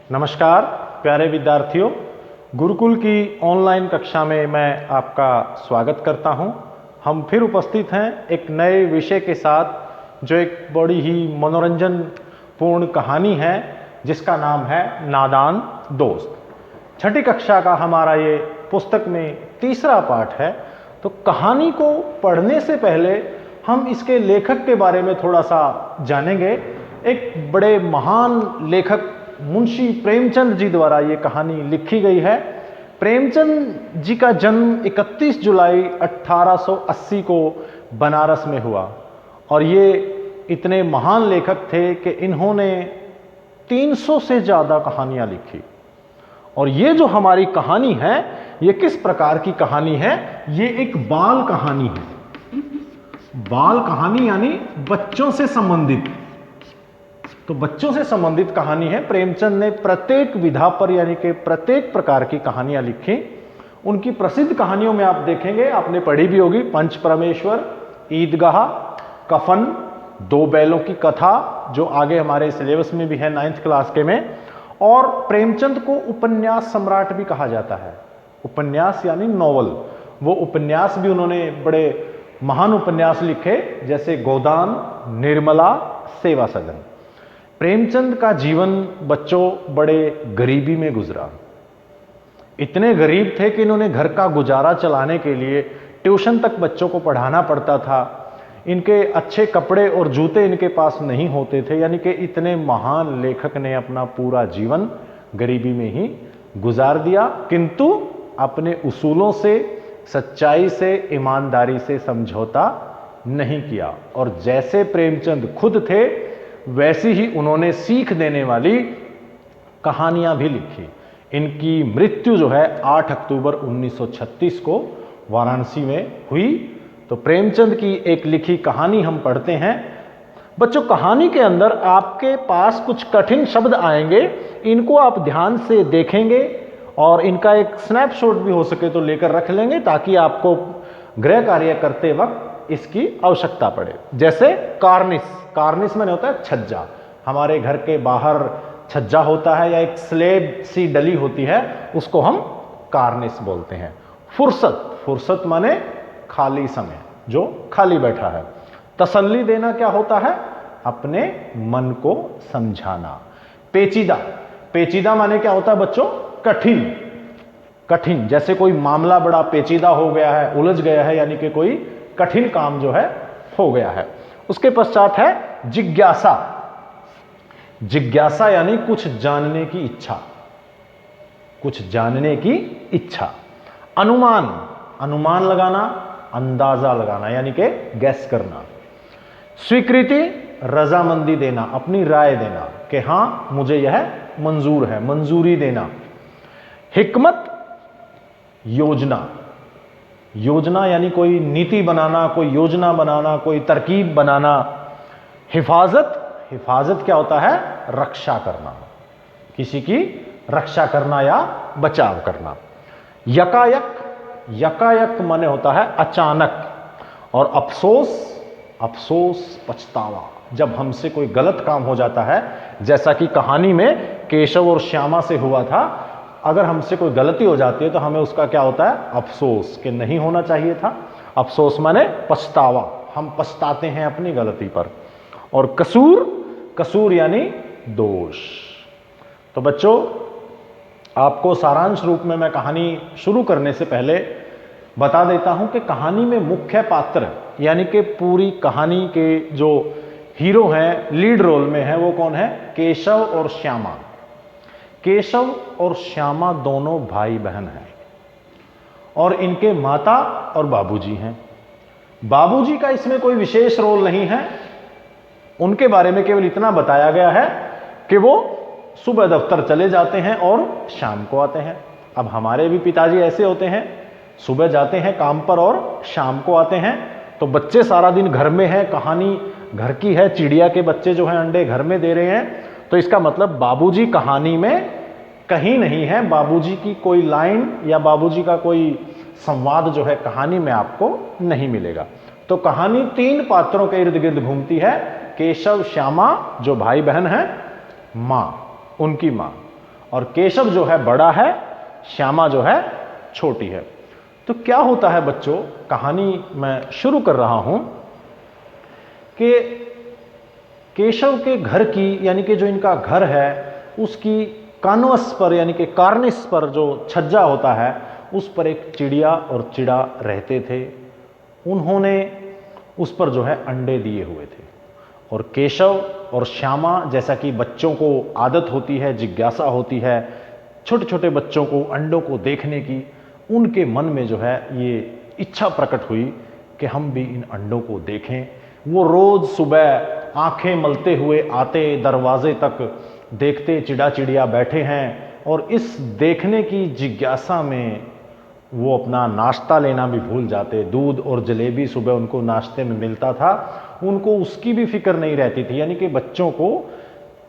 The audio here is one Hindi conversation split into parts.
नमस्कार प्यारे विद्यार्थियों, गुरुकुल की ऑनलाइन कक्षा में मैं आपका स्वागत करता हूं। हम फिर उपस्थित हैं एक नए विषय के साथ, जो एक बड़ी ही मनोरंजन पूर्ण कहानी है जिसका नाम है नादान दोस्त। छठी कक्षा का हमारा ये पुस्तक में तीसरा पाठ है। तो कहानी को पढ़ने से पहले हम इसके लेखक के बारे में थोड़ा सा जानेंगे। एक बड़े महान लेखक मुंशी प्रेमचंद जी द्वारा ये कहानी लिखी गई है। प्रेमचंद जी का जन्म 31 जुलाई 1880 को बनारस में हुआ और ये इतने महान लेखक थे कि इन्होंने 300 से ज़्यादा कहानियाँ लिखी। और ये जो हमारी कहानी है, ये किस प्रकार की कहानी है? ये एक बाल कहानी है। बाल कहानी यानी बच्चों से संबंधित। तो बच्चों से संबंधित कहानी है। प्रेमचंद ने प्रत्येक विधा पर यानी कि प्रत्येक प्रकार की कहानियां लिखी। उनकी प्रसिद्ध कहानियों में आप देखेंगे, आपने पढ़ी भी होगी, पंच परमेश्वर, ईदगाह, कफन, दो बैलों की कथा, जो आगे हमारे सिलेबस में भी है 9th क्लास के में। और प्रेमचंद को उपन्यास सम्राट भी कहा जाता है। उपन्यास यानी नॉवल। वो उपन्यास भी उन्होंने बड़े महान उपन्यास लिखे, जैसे गोदान, निर्मला, सेवा सदन। प्रेमचंद का जीवन बच्चों बड़े गरीबी में गुजरा। इतने गरीब थे कि इन्होंने घर का गुजारा चलाने के लिए ट्यूशन तक बच्चों को पढ़ाना पड़ता था। इनके अच्छे कपड़े और जूते इनके पास नहीं होते थे। यानी कि इतने महान लेखक ने अपना पूरा जीवन गरीबी में ही गुजार दिया, किंतु अपने उसूलों से, सच्चाई से, ईमानदारी से समझौता नहीं किया। और जैसे प्रेमचंद खुद थे, वैसी ही उन्होंने सीख देने वाली कहानियां भी लिखी। इनकी मृत्यु जो है 8 अक्टूबर 1936 को वाराणसी में हुई। तो प्रेमचंद की एक लिखी कहानी हम पढ़ते हैं। बच्चों, कहानी के अंदर आपके पास कुछ कठिन शब्द आएंगे, इनको आप ध्यान से देखेंगे और इनका एक स्नैपशॉट भी हो सके तो लेकर रख लेंगे, ताकि आपको गृह कार्य करते वक्त इसकी आवश्यकता पड़े। जैसे कार्निस। कार्निस माने होता है छज्जा। हमारे घर के बाहर छज्जा होता है या एक स्लेब सी डली होती है, उसको हम कार्निस बोलते हैं। फुर्सत। फुर्सत माने खाली समय, जो खाली बैठा है। तसल्ली देना क्या होता है? अपने मन को समझाना। पेचीदा। पेचीदा माने क्या होता है बच्चों? कठिन। कठिन, जैसे कोई मामला बड़ा पेचीदा हो गया है, उलझ गया है, यानी कि कोई कठिन काम जो है हो गया है। उसके पश्चात है जिज्ञासा। जिज्ञासा यानी कुछ जानने की इच्छा। कुछ जानने की इच्छा। अनुमान। अनुमान लगाना, अंदाजा लगाना, यानी कि गैस करना। स्वीकृति, रजामंदी देना, अपनी राय देना कि हां मुझे यह मंजूर है, मंजूरी देना। हिकमत, योजना। योजना यानी कोई नीति बनाना, कोई योजना बनाना, कोई तरकीब बनाना। हिफाजत। हिफाजत क्या होता है? रक्षा करना, किसी की रक्षा करना या बचाव करना। यकायक। यकायक माने होता है अचानक। और अफसोस। अफसोस, पछतावा, जब हमसे कोई गलत काम हो जाता है, जैसा कि कहानी में केशव और श्यामा से हुआ था। अगर हमसे कोई गलती हो जाती है तो हमें उसका क्या होता है? अफसोस, कि नहीं होना चाहिए था। अफसोस माने पछतावा, हम पछताते हैं अपनी गलती पर। और कसूर। कसूर यानी दोष। तो बच्चों, आपको सारांश रूप में मैं कहानी शुरू करने से पहले बता देता हूं कि कहानी में मुख्य पात्र, यानी कि पूरी कहानी के जो हीरो हैं, लीड रोल में है, वो कौन है? केशव और श्यामा। केशव और श्यामा दोनों भाई बहन हैं और इनके माता और बाबूजी हैं। बाबूजी का इसमें कोई विशेष रोल नहीं है। उनके बारे में केवल इतना बताया गया है कि वो सुबह दफ्तर चले जाते हैं और शाम को आते हैं। अब हमारे भी पिताजी ऐसे होते हैं, सुबह जाते हैं काम पर और शाम को आते हैं। तो बच्चे सारा दिन घर में हैं, कहानी घर की है, चिड़िया के बच्चे जो हैं अंडे घर में दे रहे हैं। तो इसका मतलब बाबूजी कहानी में कहीं नहीं है। बाबूजी की कोई लाइन या बाबूजी का कोई संवाद जो है कहानी में आपको नहीं मिलेगा। तो कहानी 3 पात्रों के इर्द गिर्द घूमती है। केशव, श्यामा जो भाई बहन हैं, मां, उनकी मां, और केशव जो है बड़ा है, श्यामा जो है छोटी है। तो क्या होता है बच्चों, कहानी मैं शुरू कर रहा हूं कि केशव के घर की, यानी कि जो इनका घर है उसकी कानवस पर, यानी कि कार्निस पर जो छज्जा होता है उस पर एक चिड़िया और चिड़ा रहते थे। उन्होंने उस पर जो है अंडे दिए हुए थे और केशव और श्यामा, जैसा कि बच्चों को आदत होती है, जिज्ञासा होती है छोटे छोटे बच्चों को अंडों को देखने की, उनके मन में जो है ये इच्छा प्रकट हुई कि हम भी इन अंडों को देखें। वो रोज सुबह आंखें मलते हुए आते, दरवाजे तक देखते चिड़ा चिड़िया बैठे हैं और इस देखने की जिज्ञासा में वो अपना नाश्ता लेना भी भूल जाते। दूध और जलेबी सुबह उनको नाश्ते में मिलता था, उनको उसकी भी फिक्र नहीं रहती थी, यानी कि बच्चों को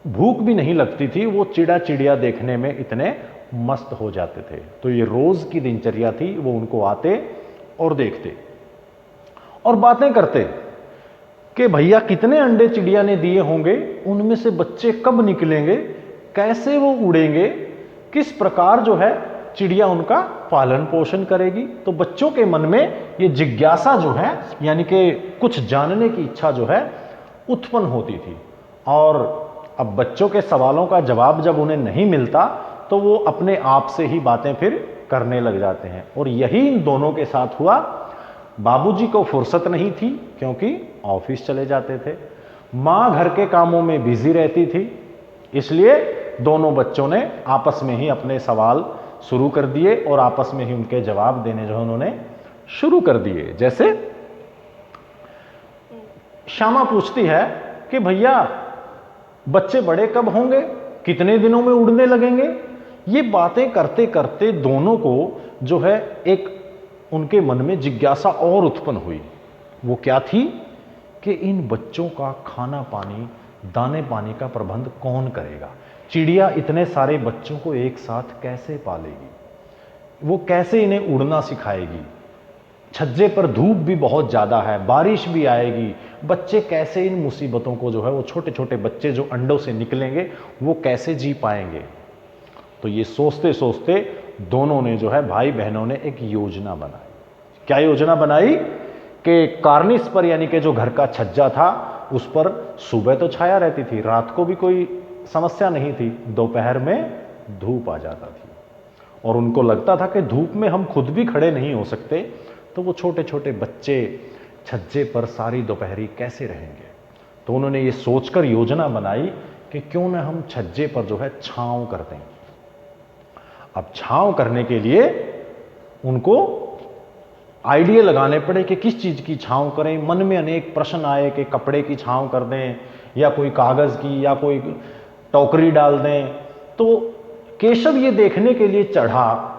भूख भी नहीं लगती थी, वो चिड़ा चिड़िया देखने में इतने मस्त हो जाते थे। तो ये रोज की दिनचर्या थी, वो उनको आते और देखते और बातें करते कि भैया कितने अंडे चिड़िया ने दिए होंगे, उनमें से बच्चे कब निकलेंगे, कैसे वो उड़ेंगे, किस प्रकार जो है चिड़िया उनका पालन पोषण करेगी। तो बच्चों के मन में ये जिज्ञासा जो है, यानी कि कुछ जानने की इच्छा जो है उत्पन्न होती थी। और अब बच्चों के सवालों का जवाब जब उन्हें नहीं मिलता तो वो अपने आप से ही बातें फिर करने लग जाते हैं। और यही इन दोनों के साथ हुआ। बाबूजी को फुर्सत नहीं थी क्योंकि ऑफिस चले जाते थे, माँ घर के कामों में बिजी रहती थी, इसलिए दोनों बच्चों ने आपस में ही अपने सवाल शुरू कर दिए और आपस में ही उनके जवाब देने जो उन्होंने शुरू कर दिए। जैसे श्यामा पूछती है कि भैया बच्चे बड़े कब होंगे, कितने दिनों में उड़ने लगेंगे। ये बातें करते करते दोनों को जो है एक उनके मन में जिज्ञासा और उत्पन्न हुई। वो क्या थी कि इन बच्चों का खाना पानी, दाने पानी का प्रबंध कौन करेगा। चिड़िया इतने सारे बच्चों को एक साथ कैसे पालेगी, वो कैसे इन्हें उड़ना सिखाएगी। छज्जे पर धूप भी बहुत ज़्यादा है, बारिश भी आएगी, बच्चे कैसे इन मुसीबतों को जो है, वो छोटे छोटे बच्चे जो अंडों से निकलेंगे वो कैसे जी पाएंगे। तो ये सोचते सोचते दोनों ने जो है, भाई बहनों ने एक योजना बनाई। क्या योजना बनाई कि कार्निस पर, यानी कि जो घर का छज्जा था उस पर सुबह तो छाया रहती थी, रात को भी कोई समस्या नहीं थी, दोपहर में धूप आ जाता थी और उनको लगता था कि धूप में हम खुद भी खड़े नहीं हो सकते, तो वो छोटे छोटे बच्चे छज्जे पर सारी दोपहरी कैसे रहेंगे। तो उन्होंने ये सोचकर योजना बनाई कि क्यों ना हम छज्जे पर जो है छांव कर दें। अब छांव करने के लिए उनको आइडिया लगाने पड़े कि किस चीज की छांव करें। मन में अनेक प्रश्न आए कि कपड़े की छांव कर दें या कोई कागज की या कोई टोकरी डाल दें। तो केशव ये देखने के लिए चढ़ा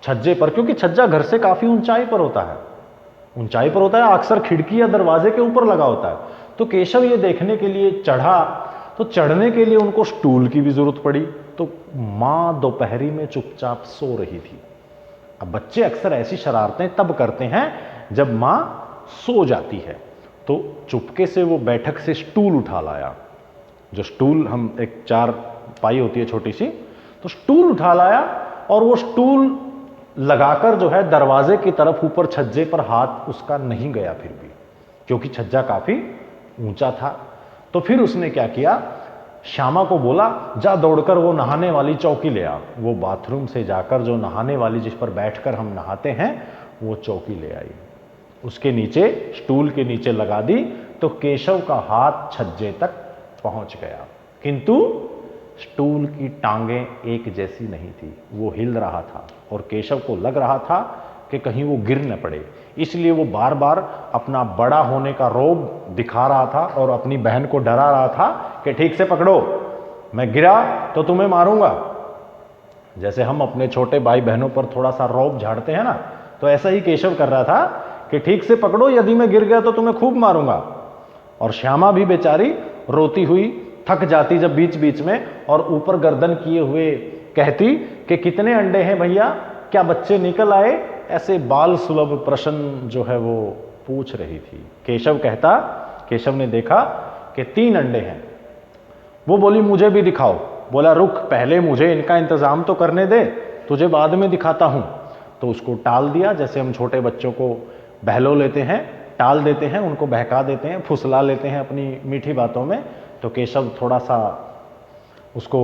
छज्जे पर, क्योंकि छज्जा घर से काफी ऊंचाई पर होता है, अक्सर खिड़की या दरवाजे के ऊपर लगा होता है। तो केशव ये देखने के लिए चढ़ा, तो चढ़ने के लिए उनको स्टूल की भी जरूरत पड़ी। तो मां दोपहरी में चुपचाप सो रही थी। अब बच्चे अक्सर ऐसी शरारतें तब करते हैं जब मां सो जाती है। तो चुपके से वो बैठक से स्टूल उठा लाया, जो स्टूल हम एक चार पाई होती है छोटी सी, तो स्टूल उठा लाया और वो स्टूल लगाकर जो है दरवाजे की तरफ ऊपर छज्जे पर हाथ उसका नहीं गया फिर भी, क्योंकि छज्जा काफी ऊंचा था। तो फिर उसने क्या किया, श्यामा को बोला जा दौड़कर वो नहाने वाली चौकी ले आ। वो बाथरूम से जाकर जो नहाने वाली जिस पर बैठकर हम नहाते हैं वो चौकी ले आई, उसके नीचे स्टूल के नीचे लगा दी। तो केशव का हाथ छज्जे तक पहुंच गया, किंतु स्टूल की टांगें एक जैसी नहीं थी, वो हिल रहा था और केशव को लग रहा था कि कहीं वो गिर न पड़े, इसलिए वो बार बार अपना बड़ा होने का रौब दिखा रहा था और अपनी बहन को डरा रहा था कि ठीक से पकड़ो, मैं गिरा तो तुम्हें मारूंगा। जैसे हम अपने छोटे भाई बहनों पर थोड़ा सा रौब झाड़ते हैं ना, तो ऐसा ही केशव कर रहा था कि ठीक से पकड़ो, यदि मैं गिर गया तो तुम्हें खूब मारूंगा। और श्यामा भी बेचारी रोती हुई थक जाती जब बीच बीच में, और ऊपर गर्दन किए हुए कहती कि कितने अंडे हैं भैया, क्या बच्चे निकल आए। ऐसे बाल सुलभ प्रश्न जो है वो पूछ रही थी। केशव ने देखा कि 3 अंडे हैं। वो बोली मुझे भी दिखाओ। बोला रुक, पहले मुझे इनका इंतजाम तो करने दे, तुझे बाद में दिखाता हूं। तो उसको टाल दिया, जैसे हम छोटे बच्चों को बहलो लेते हैं, टाल देते हैं, उनको बहका देते हैं, फुसला लेते हैं अपनी मीठी बातों में। तो केशव थोड़ा सा उसको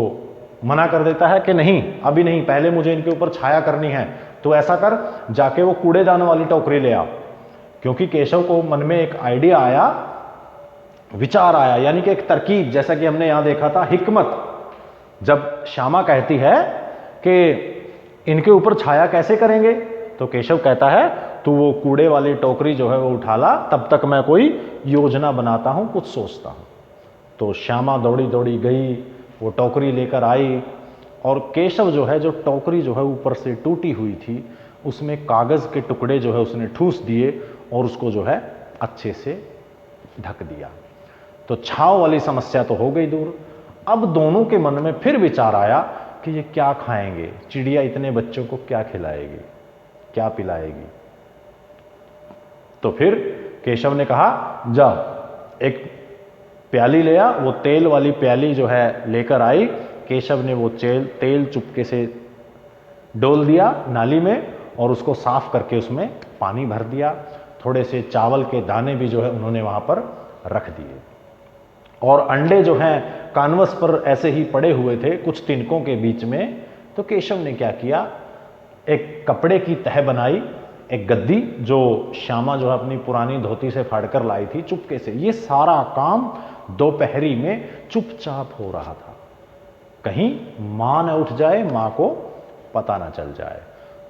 मना कर देता है कि नहीं, अभी नहीं, पहले मुझे इनके ऊपर छाया करनी है। तो ऐसा कर, जाके वो कूड़ेदान वाली टोकरी ले आ। क्योंकि केशव को मन में एक आइडिया आया, विचार आया, यानी कि एक तरकीब, जैसा कि हमने यहां देखा था हिकमत। जब श्यामा कहती है कि इनके ऊपर छाया कैसे करेंगे, तो केशव कहता है तू वो कूड़े वाली टोकरी जो है वो उठा ला, तब तक मैं कोई योजना बनाता हूं, कुछ सोचता हूं। तो श्यामा दौड़ी दौड़ी गई, वो टोकरी लेकर आई, और केशव जो है, जो टोकरी जो है ऊपर से टूटी हुई थी, उसमें कागज के टुकड़े जो है उसने ठूस दिए और उसको जो है अच्छे से ढक दिया। तो छाव वाली समस्या तो हो गई दूर। अब दोनों के मन में फिर विचार आया कि ये क्या खाएंगे, चिड़िया इतने बच्चों को क्या खिलाएगी, क्या पिलाएगी। तो फिर केशव ने कहा जा एक प्याली ले आ। वो तेल वाली प्याली जो है लेकर आई। केशव ने वो तेल चुपके से डोल दिया नाली में और उसको साफ करके उसमें पानी भर दिया। थोड़े से चावल के दाने भी जो है उन्होंने वहां पर रख दिए, और अंडे जो हैं कानवस पर ऐसे ही पड़े हुए थे कुछ तिनकों के बीच में। तो केशव ने क्या किया, एक कपड़े की तह बनाई, एक गद्दी जो श्यामा जो है अपनी पुरानी धोती से फाड़कर लाई थी चुपके से। ये सारा काम दोपहरी में चुपचाप हो रहा था, कहीं मां न उठ जाए, मां को पता ना चल जाए।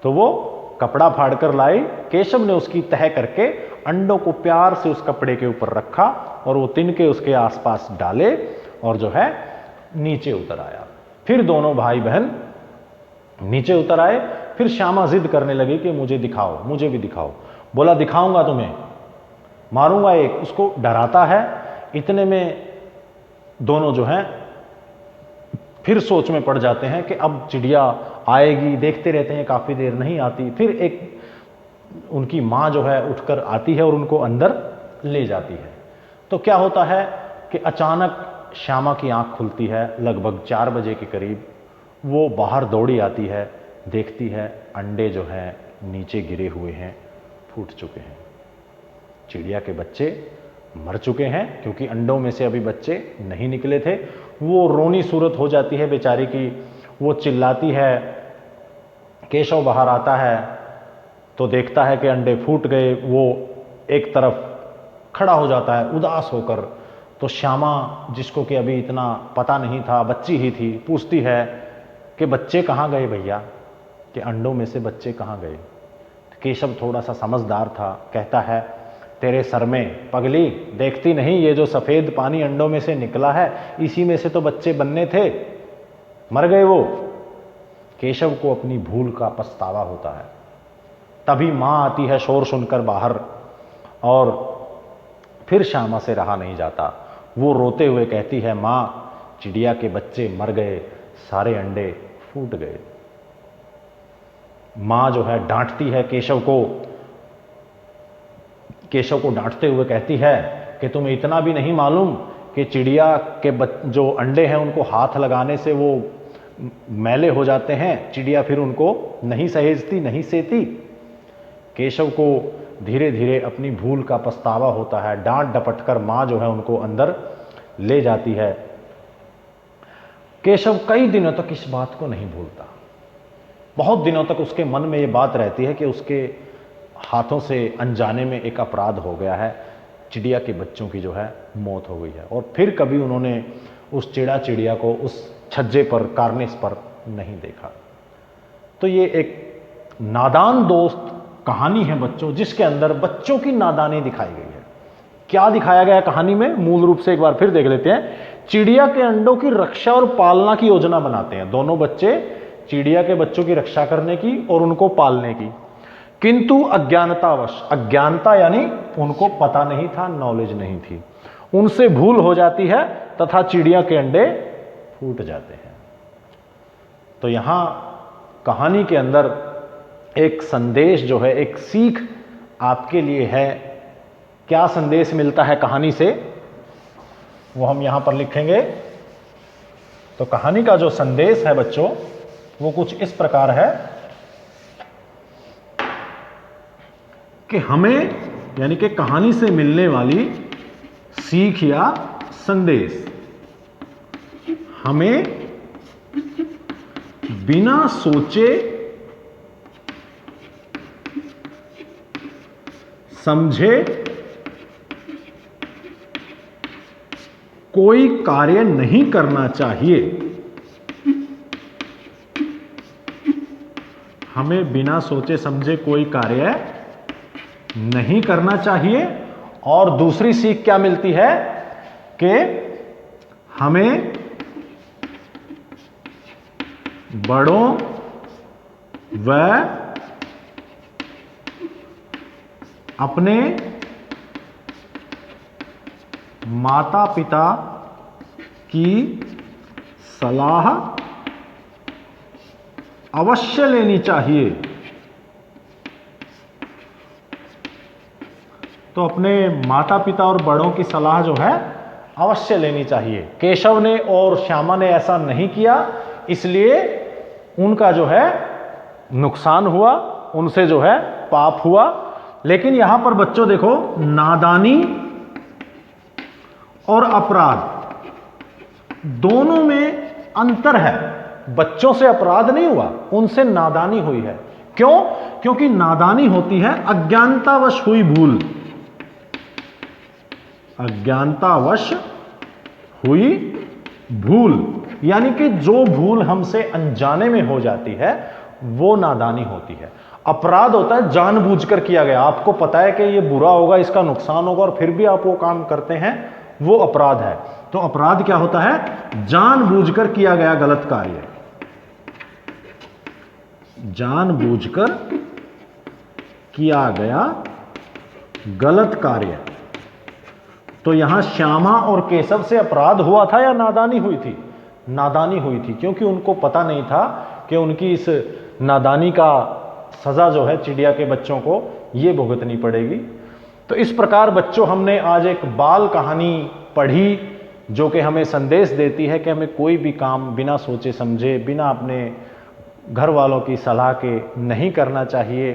तो वो कपड़ा फाड़कर लाई, केशव ने उसकी तह करके अंडों को प्यार से उस कपड़े के ऊपर रखा और वो तिनके उसके आसपास डाले और जो है नीचे उतर आया। फिर दोनों भाई बहन नीचे उतर आए। फिर श्यामा जिद करने लगी कि मुझे दिखाओ, मुझे भी दिखाओ। बोला दिखाऊंगा तुम्हें, मारूंगा एक। उसको डराता है। इतने में दोनों जो हैं फिर सोच में पड़ जाते हैं कि अब चिड़िया आएगी, देखते रहते हैं काफी देर नहीं आती। फिर एक उनकी मां जो है उठकर आती है और उनको अंदर ले जाती है। तो क्या होता है कि अचानक श्यामा की आंख खुलती है, लगभग 4 बजे के करीब। वो बाहर दौड़ी आती है, देखती है अंडे जो हैं नीचे गिरे हुए हैं, फूट चुके हैं। चिड़िया के बच्चे मर चुके हैं, क्योंकि अंडों में से अभी बच्चे नहीं निकले थे। वो रोनी सूरत हो जाती है बेचारी की, वो चिल्लाती है। केशव बाहर आता है तो देखता है कि अंडे फूट गए। वो एक तरफ खड़ा हो जाता है उदास होकर। तो श्यामा, जिसको कि अभी इतना पता नहीं था, बच्ची ही थी, पूछती है कि बच्चे कहाँ गए भैया, कि अंडों में से बच्चे कहाँ गए। केशव थोड़ा सा समझदार था, कहता है तेरे सर में पगली, देखती नहीं ये जो सफेद पानी अंडों में से निकला है, इसी में से तो बच्चे बनने थे, मर गए वो। केशव को अपनी भूल का पछतावा होता है। तभी मां आती है शोर सुनकर बाहर, और फिर श्यामा से रहा नहीं जाता। वो रोते हुए कहती है मां, चिड़िया के बच्चे मर गए, सारे अंडे फूट गए। मां जो है डांटती है केशव को। केशव को डांटते हुए कहती है कि तुम्हें इतना भी नहीं मालूम कि चिड़िया के जो अंडे हैं उनको हाथ लगाने से वो मैले हो जाते हैं, चिड़िया फिर उनको नहीं सहेजती, नहीं सेती। केशव को धीरे धीरे अपनी भूल का पछतावा होता है। डांट डपट कर मां जो है उनको अंदर ले जाती है। केशव कई दिनों तक इस बात को नहीं भूलता। बहुत दिनों तक उसके मन में ये बात रहती है कि उसके हाथों से अनजाने में एक अपराध हो गया है, चिड़िया के बच्चों की जो है मौत हो गई है। और फिर कभी उन्होंने उस चिड़िया को उस छज्जे पर, कार्निस पर नहीं देखा। तो ये एक नादान दोस्त कहानी है बच्चों, जिसके अंदर बच्चों की नादानी दिखाई गई है। क्या दिखाया गया कहानी में, मूल रूप से एक बार फिर देख लेते हैं। चिड़िया के अंडों की रक्षा और पालना की योजना बनाते हैं दोनों बच्चे, चिड़िया के बच्चों की रक्षा करने की और उनको पालने की। किंतु अज्ञानतावश, अज्ञानता यानी उनको पता नहीं था, नॉलेज नहीं थी, उनसे भूल हो जाती है तथा चिड़िया के अंडे फूट जाते हैं। तो यहां कहानी के अंदर एक संदेश जो है, एक सीख आपके लिए है। क्या संदेश मिलता है कहानी से, वो हम यहां पर लिखेंगे। तो कहानी का जो संदेश है बच्चों वो कुछ इस प्रकार है कि हमें यानी कि कहानी से मिलने वाली सीख या संदेश, हमें बिना सोचे समझे कोई कार्य नहीं करना चाहिए। हमें बिना सोचे समझे कोई कार्य नहीं करना चाहिए। और दूसरी सीख क्या मिलती है कि हमें बड़ों व अपने माता पिता की सलाह अवश्य लेनी चाहिए। तो अपने माता पिता और बड़ों की सलाह जो है अवश्य लेनी चाहिए। केशव ने और श्यामा ने ऐसा नहीं किया, इसलिए उनका जो है नुकसान हुआ, उनसे जो है पाप हुआ। लेकिन यहां पर बच्चों देखो, नादानी और अपराध दोनों में अंतर है। बच्चों से अपराध नहीं हुआ, उनसे नादानी हुई है। क्यों? क्योंकि नादानी होती है अज्ञानतावश हुई भूल। अज्ञानतावश हुई भूल यानी कि जो भूल हमसे अनजाने में हो जाती है वो नादानी होती है। अपराध होता है जानबूझकर किया गया, आपको पता है कि ये बुरा होगा, इसका नुकसान होगा और फिर भी आप वो काम करते हैं, वो अपराध है। तो अपराध क्या होता है? जानबूझकर किया गया गलत कार्य। जानबूझकर किया गया गलत कार्य। तो यहां श्यामा और केशव से अपराध हुआ था या नादानी हुई थी? नादानी हुई थी, क्योंकि उनको पता नहीं था कि उनकी इस नादानी का सजा जो है चिड़िया के बच्चों को ये भुगतनी पड़ेगी। तो इस प्रकार बच्चों हमने आज एक बाल कहानी पढ़ी जो कि हमें संदेश देती है कि हमें कोई भी काम बिना सोचे समझे, बिना अपने घर वालों की सलाह के नहीं करना चाहिए।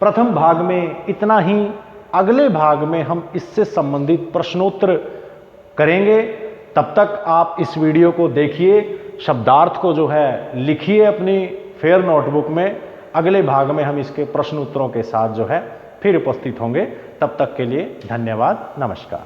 प्रथम भाग में इतना ही। अगले भाग में हम इससे संबंधित प्रश्नोत्तर करेंगे। तब तक आप इस वीडियो को देखिए, शब्दार्थ को जो है लिखिए अपनी फेयर नोटबुक में। अगले भाग में हम इसके प्रश्न उत्तरों के साथ जो है फिर उपस्थित होंगे। तब तक के लिए धन्यवाद, नमस्कार।